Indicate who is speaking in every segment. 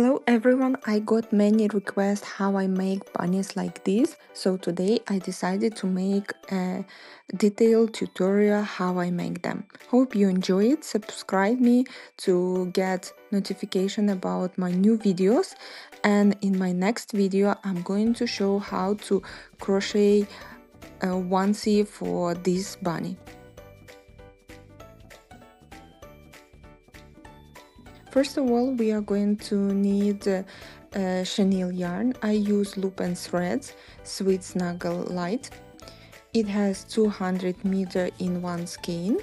Speaker 1: Hello everyone, I got many requests how I make bunnies like this, so today I decided to make a detailed tutorial how I make them. Hope you enjoy it, subscribe me to get notification about my new videos, and in my next video I'm going to show how to crochet a onesie for this bunny. First of all, we are going to need chenille yarn. I use loop and threads, Sweet Snuggle Light. It has 200 meter in one skein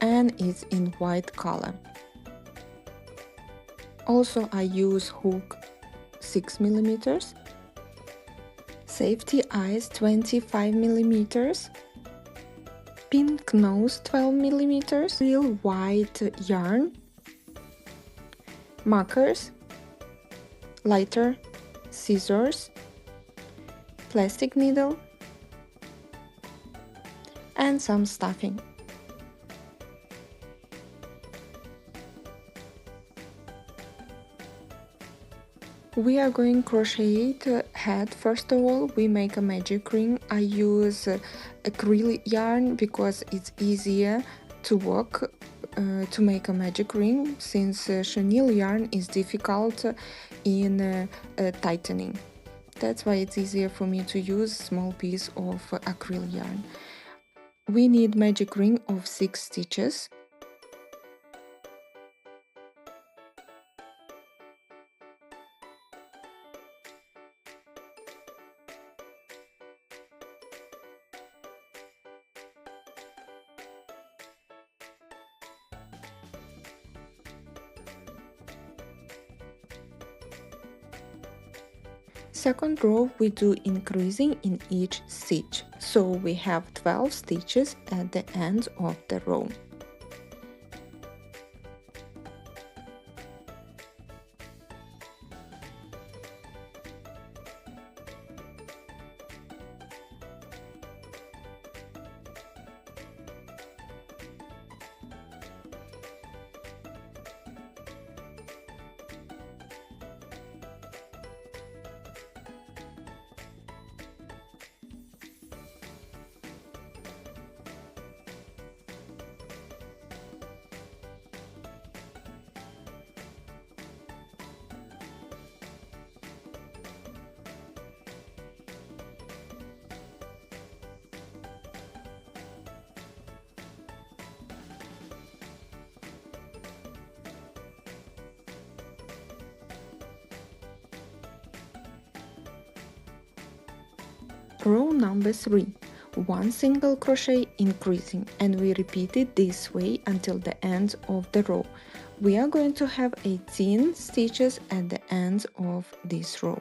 Speaker 1: and it's in white color. Also, I use hook 6 millimeters, safety eyes 25 millimeters, pink nose 12 millimeters, real white yarn, markers, lighter, scissors, plastic needle, and some stuffing. We are going crochet head. First of all, we make a magic ring. I use acrylic yarn because it's easier to work to make a magic ring, since chenille yarn is difficult in tightening. That's why it's easier for me to use small piece of acrylic yarn. We need magic ring of 6 stitches. Second row we do increasing in each stitch, so we have 12 stitches at the end of the row. Row number 3, 1 single crochet increasing, and we repeat it this way until the end of the row. We are going to have 18 stitches at the end of this row.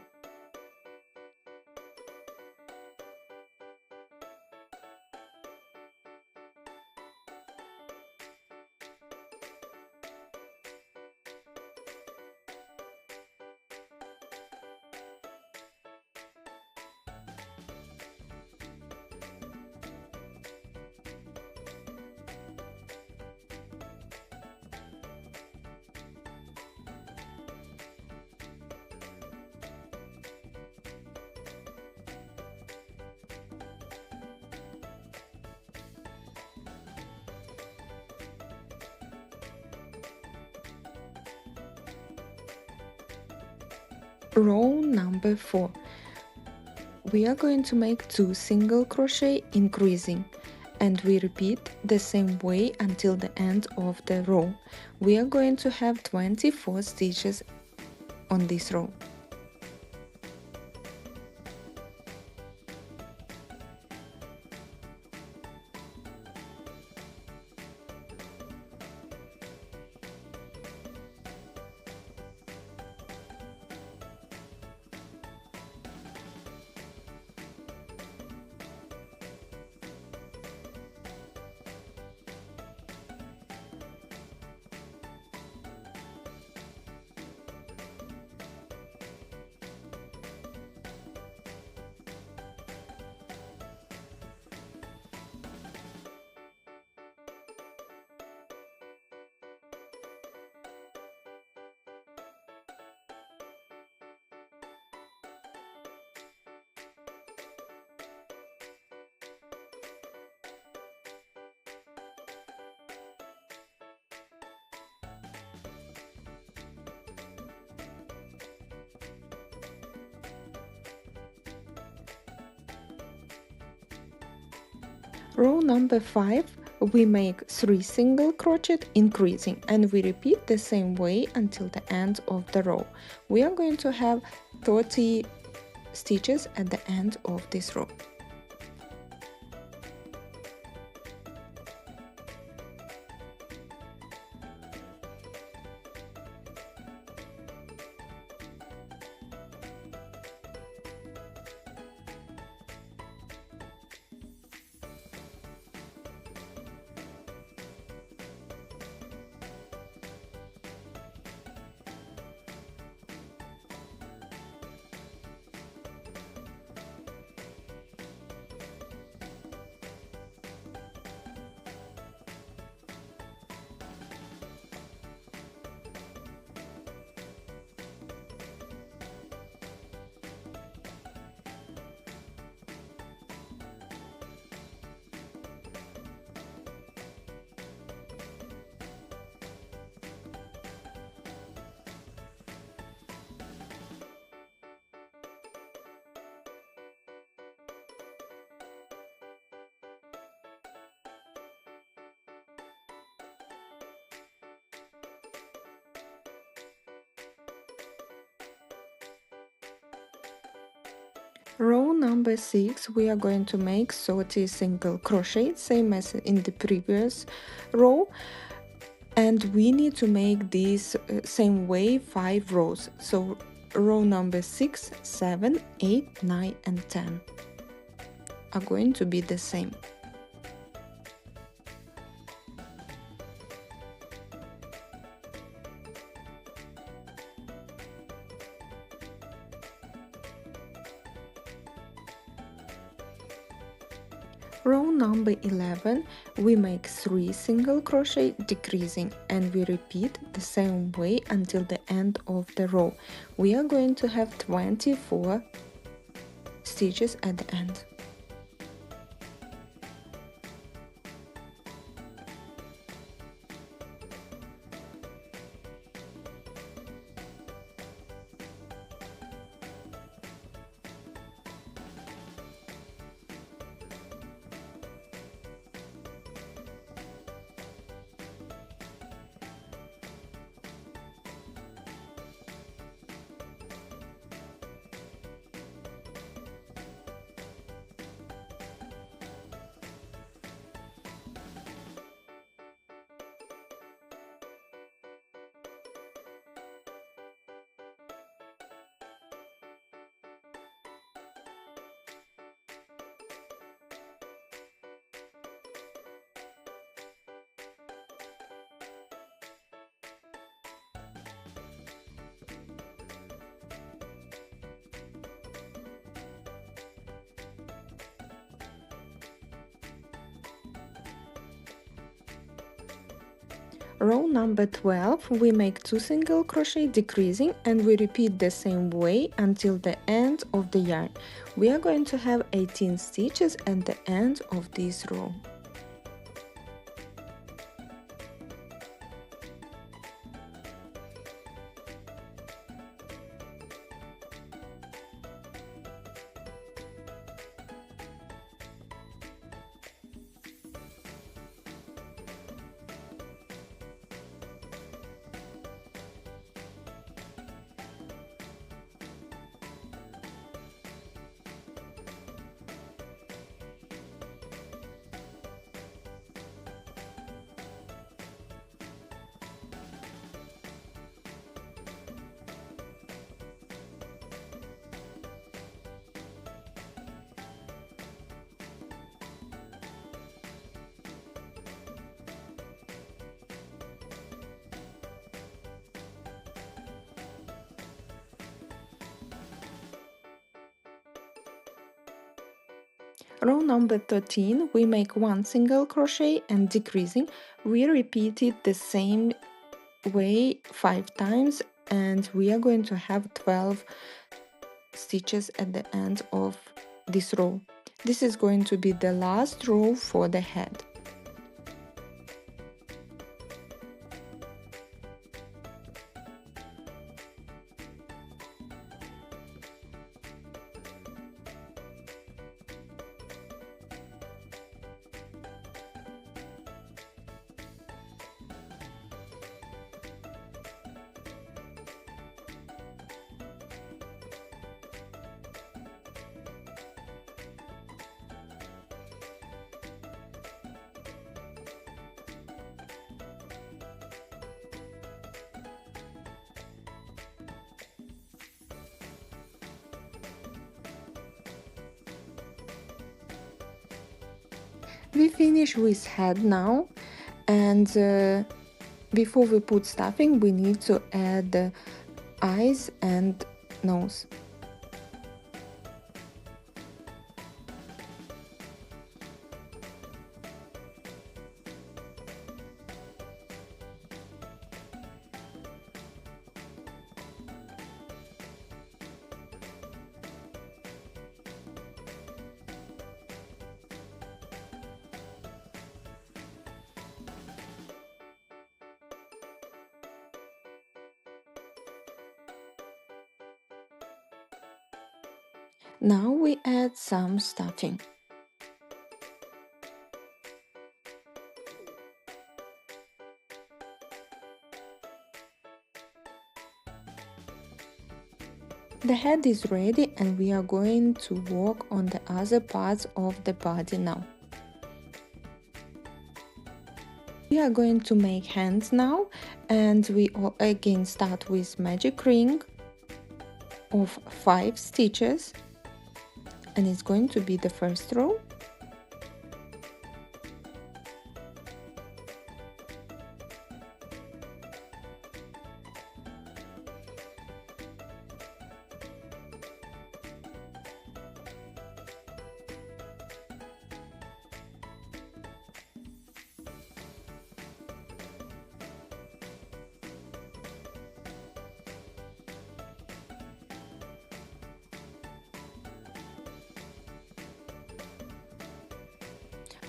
Speaker 1: Row number 4, we are going to make 2 single crochet increasing, and we repeat the same way until the end of the row. We are going to have 24 stitches on this row. Row number 5, we make 3 single crochet increasing, and we repeat the same way until the end of the row. We are going to have 30 stitches at the end of this row. Row number 6, we are going to make 30 single crochet, same as in the previous row, and we need to make this same way 5 rows. So row number 6, 7, 8, 9 and 10 are going to be the same. Row number 11, we make 3 single crochet decreasing, and we repeat the same way until the end of the row. We are going to have 24 stitches at the end. Row number 12, we make 2 single crochet decreasing, and we repeat the same way until the end of the yarn. We are going to have 18 stitches at the end of this row. Row number 13, we make 1 single crochet and decreasing. We repeated the same way 5 times, and we are going to have 12 stitches at the end of this row. This is going to be the last row for the head. We finish with head now, and before we put stuffing we need to add eyes and nose. Now we add some stuffing. The head is ready and we are going to work on the other parts of the body now. We are going to make hands now, and we again start with magic ring of 5 stitches, and it's going to be the first row.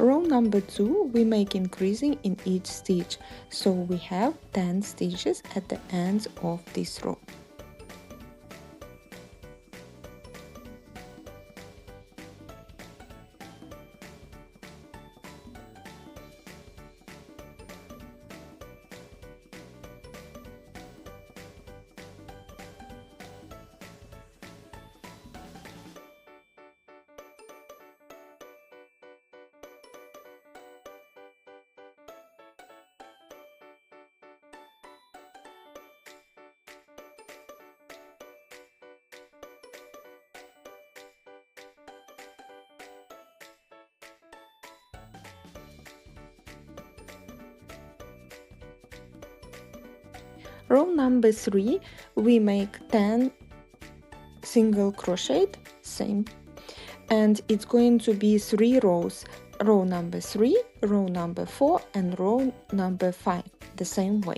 Speaker 1: Row number 2 we make increasing in each stitch, so we have 10 stitches at the ends of this row. Row number 3 we make 10 single crochet, same, and it's going to be 3 rows: row number 3, row number 4 and row number 5, the same way.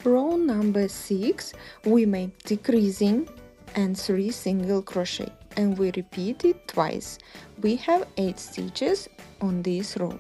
Speaker 1: Row number 6 we make decreasing and 3 single crochet, and we repeat it twice. We have 8 stitches on this row.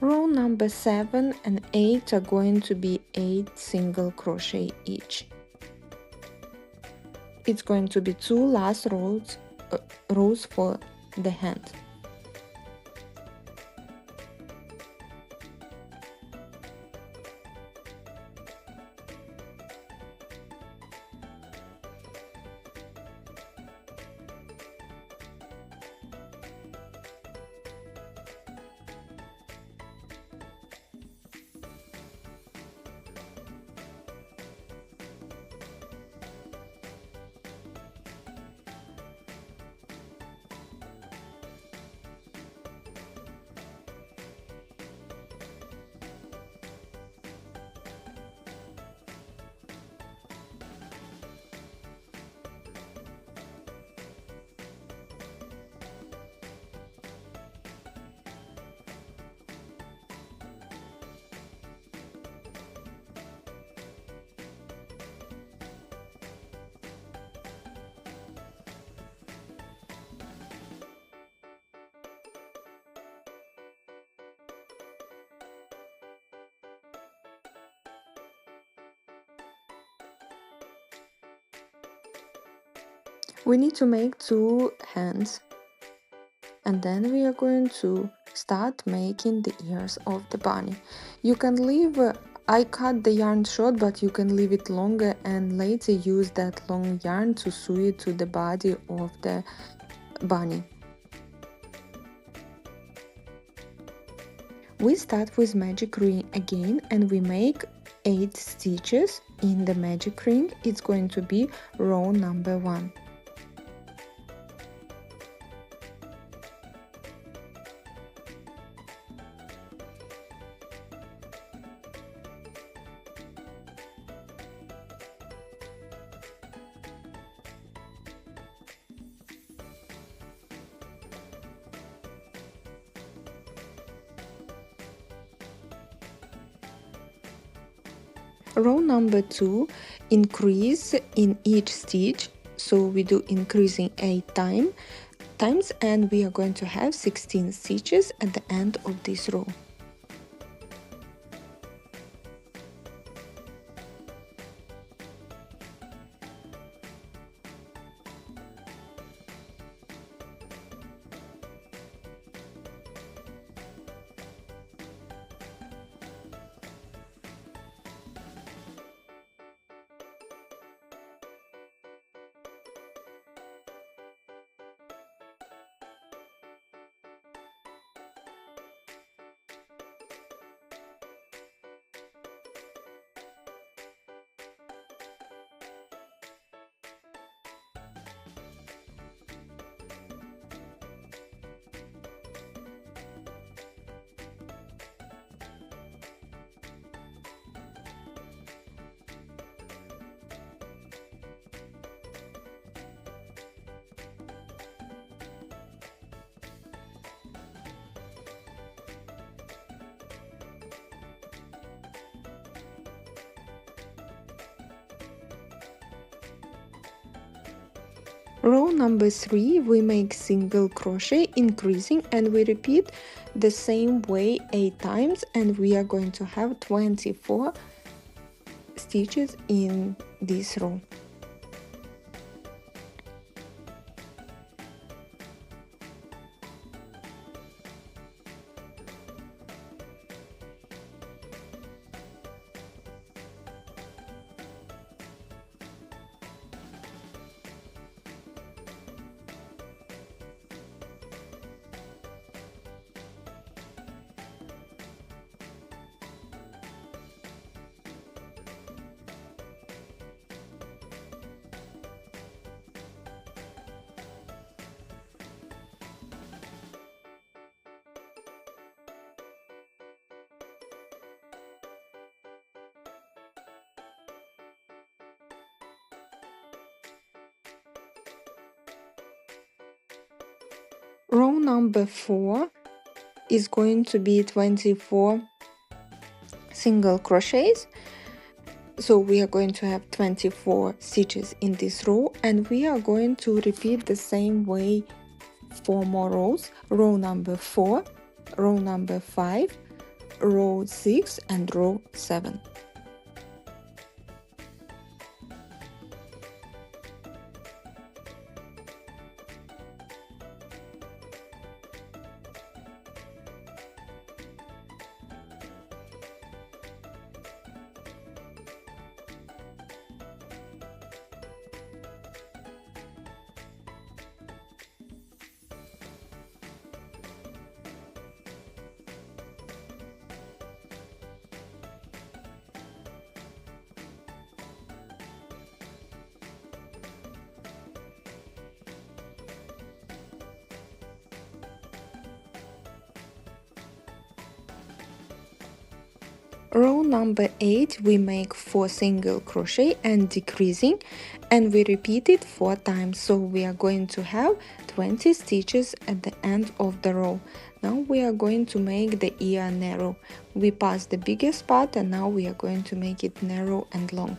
Speaker 1: Row number 7 and 8 are going to be 8 single crochet each. It's going to be 2 last rows for the hand. We need to make 2 hands, and then we are going to start making the ears of the bunny. You can leave, I cut the yarn short, but you can leave it longer and later use that long yarn to sew it to the body of the bunny. We start with magic ring again, and we make 8 stitches in the magic ring. It's going to be row number 1. Row number 2, increase in each stitch, so we do increasing 8 times, and we are going to have 16 stitches at the end of this row. Row number 3, we make single crochet increasing, and we repeat the same way 8 times, and we are going to have 24 stitches in this row. Row number 4 is going to be 24 single crochets, so we are going to have 24 stitches in this row, and we are going to repeat the same way 4 more rows: row number 4, row number 5, row 6, and row 7. Row number 8, we make 4 single crochet and decreasing, and we repeat it 4 times, so we are going to have 20 stitches at the end of the row. Now we are going to make the ear narrow. We passed the biggest part, and now we are going to make it narrow and long.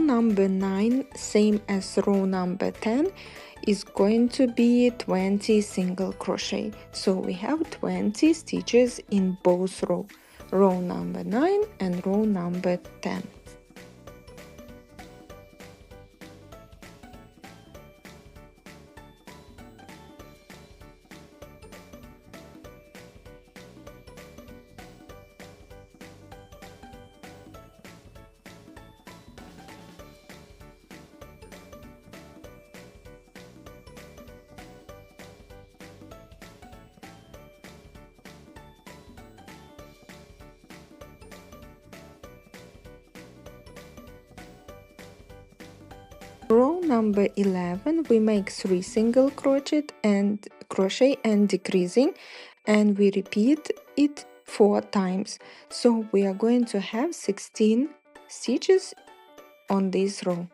Speaker 1: Row number 9, same as row number 10, is going to be 20 single crochet. So we have 20 stitches in both rows, row number 9 and row number 10. Row number 11, we make 3 single crochet and decreasing, and we repeat it 4 times. So we are going to have 16 stitches on this row.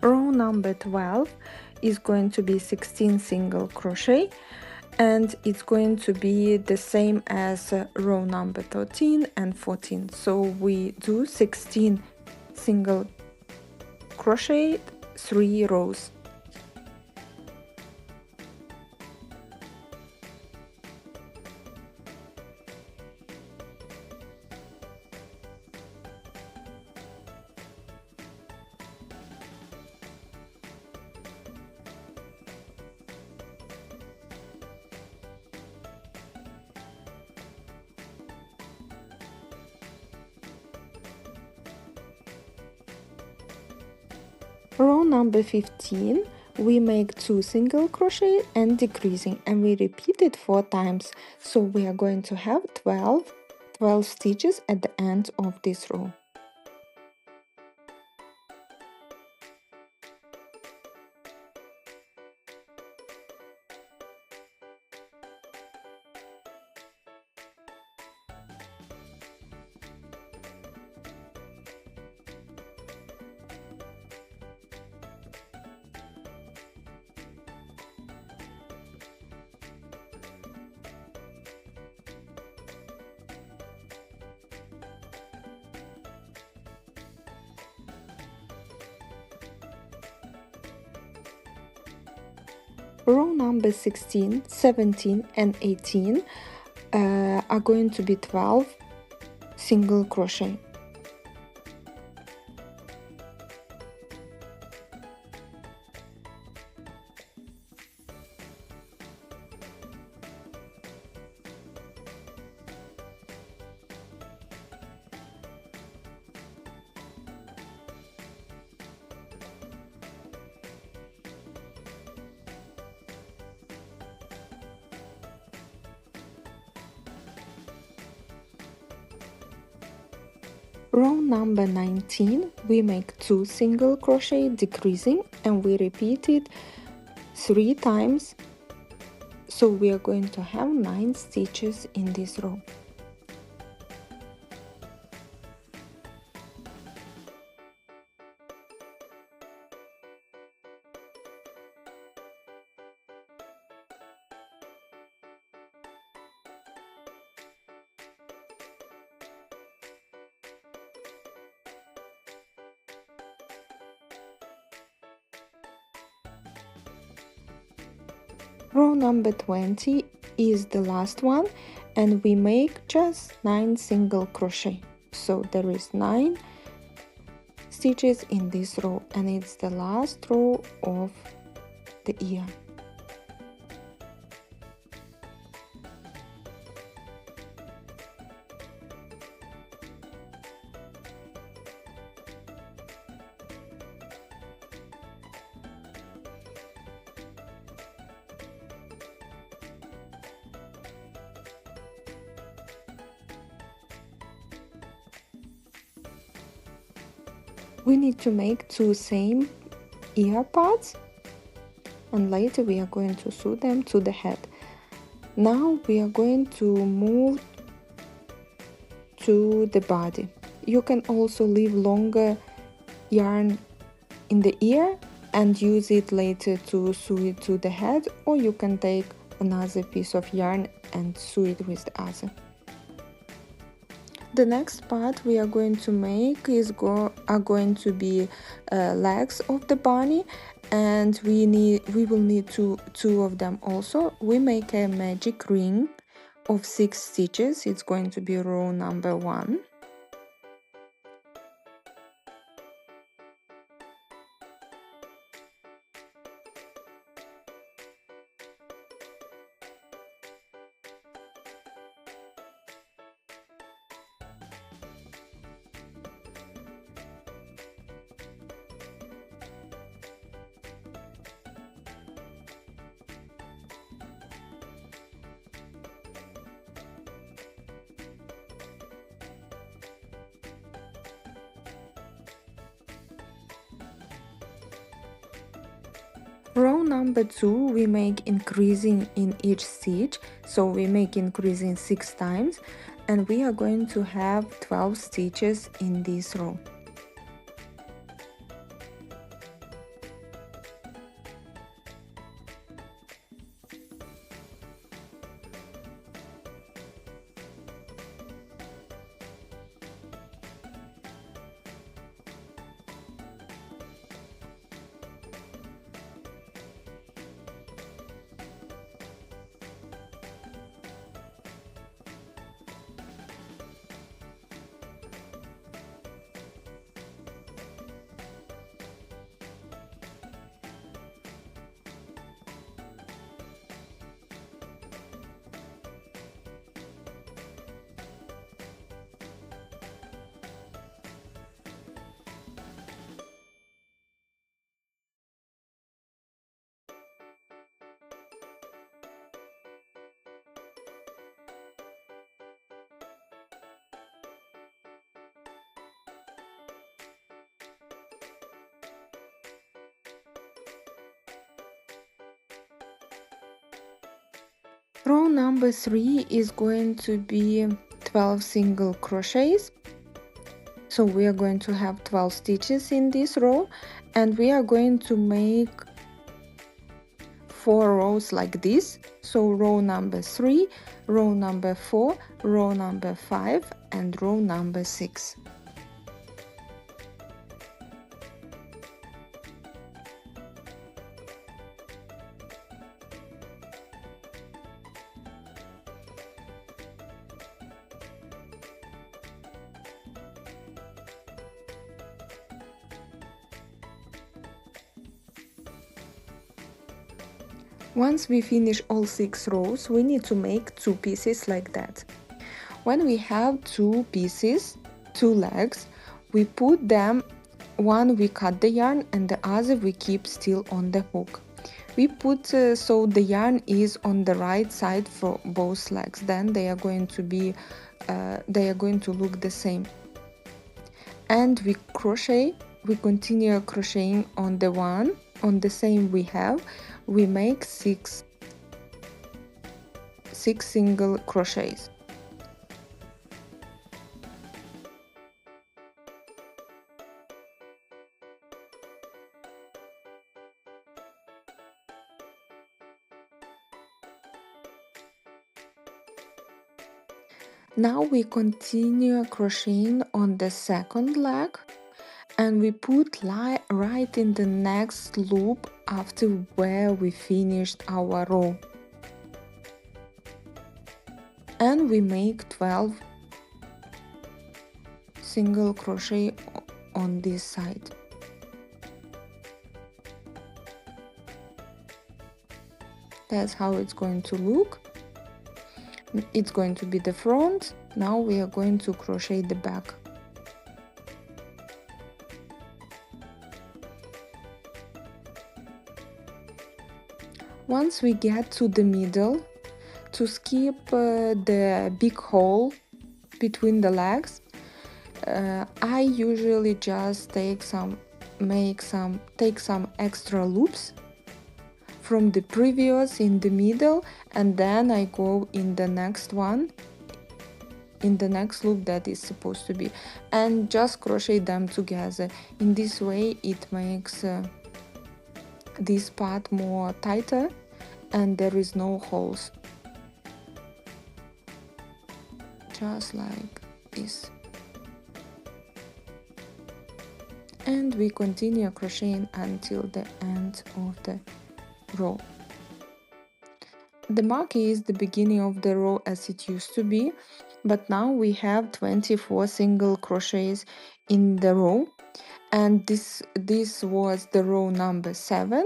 Speaker 1: Row number 12 is going to be 16 single crochet, and it's going to be the same as row number 13 and 14. So we do 16 single crochet, 3 rows. Row number 15, we make 2 single crochet and decreasing, and we repeat it 4 times. So we are going to have 12 stitches at the end of this row. Row number 16, 17 and 18 are going to be 12 single crochet. Row number 19, we make 2 single crochet decreasing, and we repeat it 3 times. So we are going to have 9 stitches in this row. Row number 20 is the last one, and we make just 9 single crochet. So there is 9 stitches in this row, and it's the last row of the ear. We need to make two same ear parts, and later we are going to sew them to the head. Now we are going to move to the body. You can also leave longer yarn in the ear and use it later to sew it to the head, or you can take another piece of yarn and sew it with the other. The next part we are going to make are going to be legs of the bunny, and we will need two of them also. We make a magic ring of 6 stitches. It's going to be row number 1. Row number 2 we make increasing in each stitch, so we make increasing 6 times, and we are going to have 12 stitches in this row. Row number 3 is going to be 12 single crochets. So we are going to have 12 stitches in this row, and we are going to make 4 rows like this. So row number 3, row number 4, row number 5, and row number 6. Once we finish all 6 rows, we need to make 2 pieces like that. When we have 2 pieces, 2 legs, we put them, one we cut the yarn and the other we keep still on the hook. We put so the yarn is on the right side for both legs, then they are going to look the same. And we continue crocheting on the same we have. We make 6 single crochets. Now we continue crocheting on the second leg, and we put right in the next loop after where we finished our row, and we make 12 single crochet on this side. That's how it's going to look. It's going to be the front. Now we are going to crochet the back. Once we get to the middle, to skip the big hole between the legs, I usually just take some extra loops from the previous in the middle, and then I go in the next one, in the next loop that is supposed to be, and just crochet them together. In this way it makes this part more tighter and there is no holes, just like this. And we continue crocheting until the end of the row. The mark is the beginning of the row as it used to be, but now we have 24 single crochets in the row, and this was the row number 7,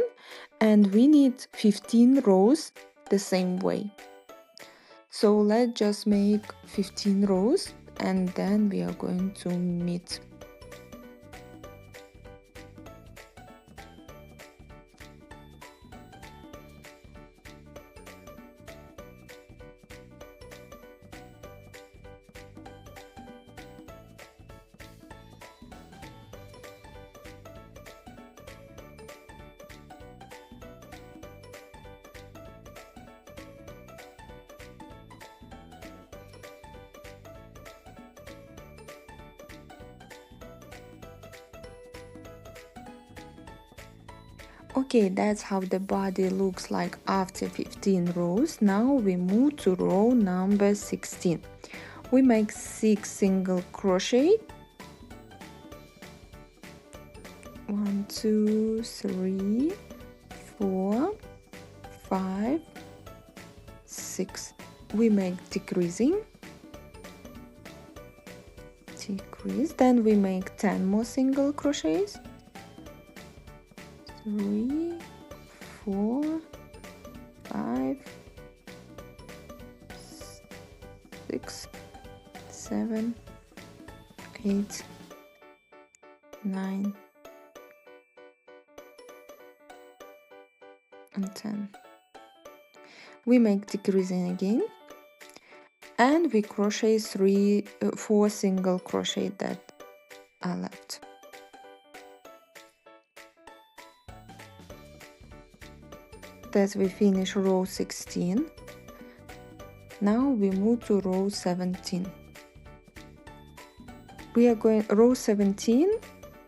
Speaker 1: and we need 15 rows the same way. So let's just make 15 rows and then we are going to meet. Okay, that's how the body looks like after 15 rows. Now we move to row number 16. We make 6 single crochet. 1, 2, 3, 4, 5, 6. We make decreasing, then we make 10 more single crochets. 3, 4, 5, 6, 7, 8, 9, and 10. We make decreasing again, and we crochet 4 single crochet that are left. Thus we finish row 16. Now we move to row 17. Row 17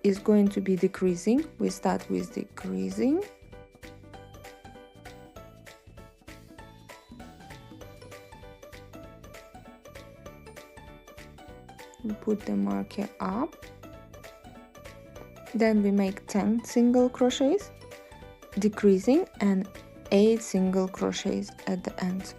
Speaker 1: is going to be decreasing. We start with decreasing. We put the marker up. Then we make 10 single crochets, decreasing, and 8 single crochets at the end.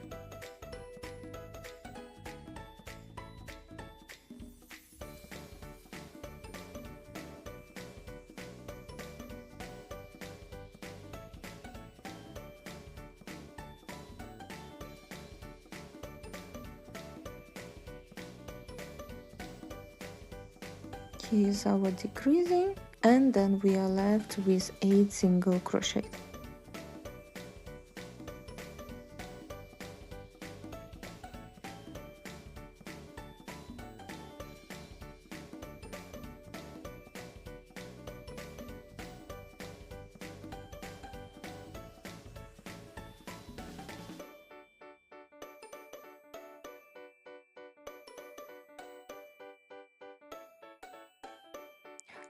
Speaker 1: Here's our decreasing, and then we are left with 8 single crochet.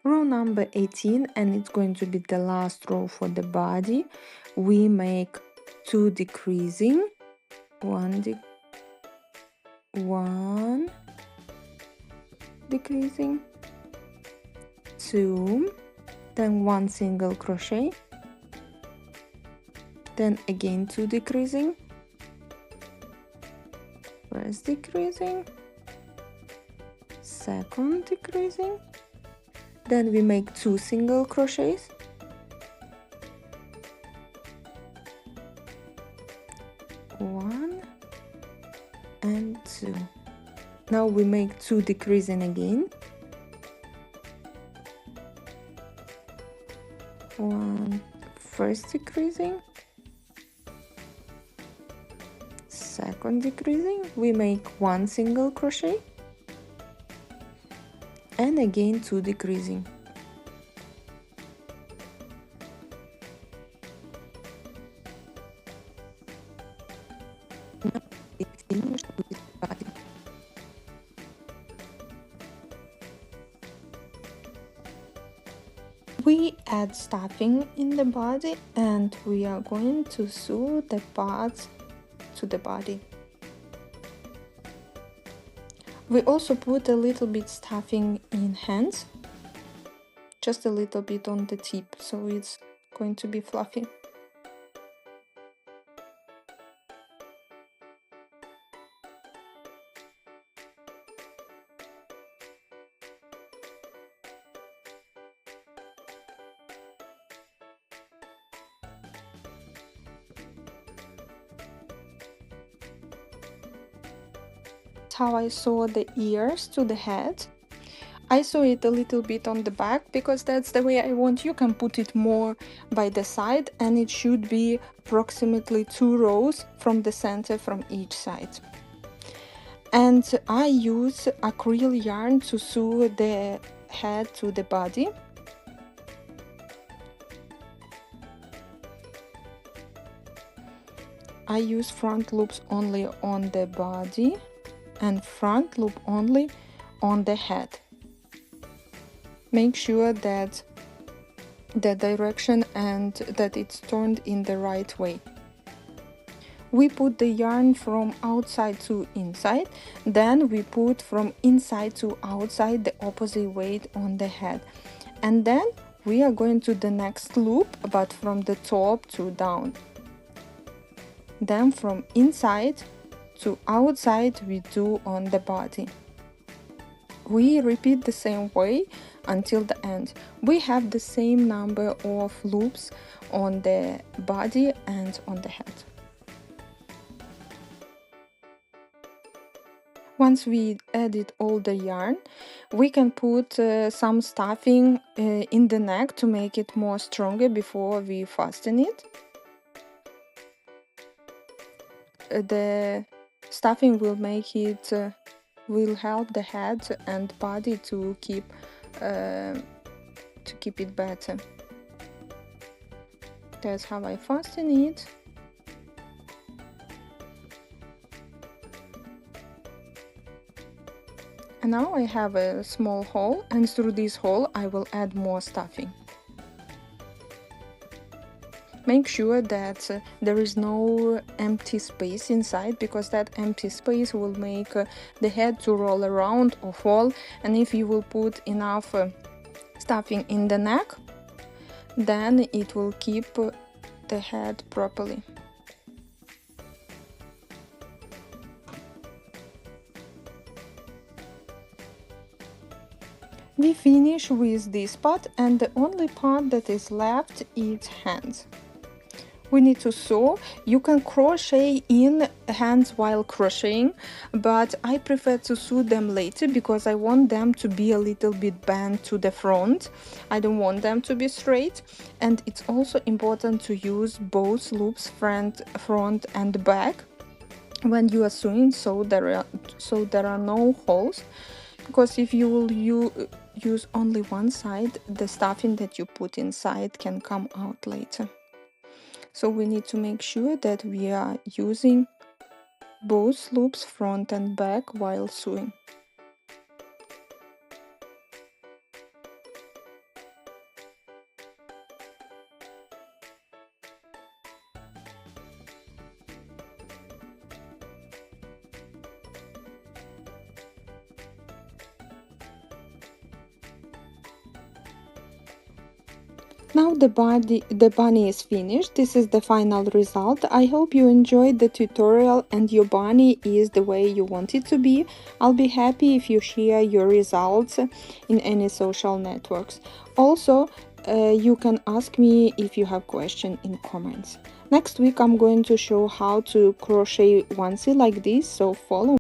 Speaker 1: Row number 18, and it's going to be the last row for the body. We make 2 decreasing, 1 decreasing, 2, then 1 single crochet, then again 2 decreasing, first decreasing, second decreasing, then we make 2 single crochets, 1 and 2. Now we make 2 decreasing again, 1 first decreasing, second decreasing, we make 1 single crochet, and again 2 decreasing. Now it's finished with the body. We add stuffing in the body and we are going to sew the parts to the body. We also put a little bit stuffing in hands, just a little bit on the tip, so it's going to be fluffy. How I sew the ears to the head. I sew it a little bit on the back because that's the way I want. You can put it more by the side, and it should be approximately 2 rows from the center from each side. And I use acrylic yarn to sew the head to the body. I use front loops only on the body and front loop only on the head. Make sure that the direction and that it's turned in the right way. We put the yarn from outside to inside, then we put from inside to outside the opposite way on the head, and then we are going to the next loop but from the top to down. Then from inside to outside we do on the body. We repeat the same way until the end. We have the same number of loops on the body and on the head. Once we added all the yarn, we can put some stuffing in the neck to make it more stronger before we fasten it. The stuffing will make it will help the head and body to keep it better. That's how I fasten it. And now I have a small hole, and through this hole I will add more stuffing. Make sure that there is no empty space inside, because that empty space will make the head to roll around or fall, and if you will put enough stuffing in the neck, then it will keep the head properly. We finish with this part, and the only part that is left is hands. We need to sew. You can crochet in hands while crocheting, but I prefer to sew them later because I want them to be a little bit bent to the front. I don't want them to be straight, and it's also important to use both loops, front and back, when you are sewing, so there are no holes, because if you will use only one side, the stuffing that you put inside can come out later. So we need to make sure that we are using both loops, front and back, while sewing. Now the bunny is finished. This is the final result. I hope you enjoyed the tutorial and your bunny is the way you want it to be. I'll be happy if you share your results in any social networks. Also, you can ask me if you have questions in comments. Next week I'm going to show how to crochet onesie like this, so follow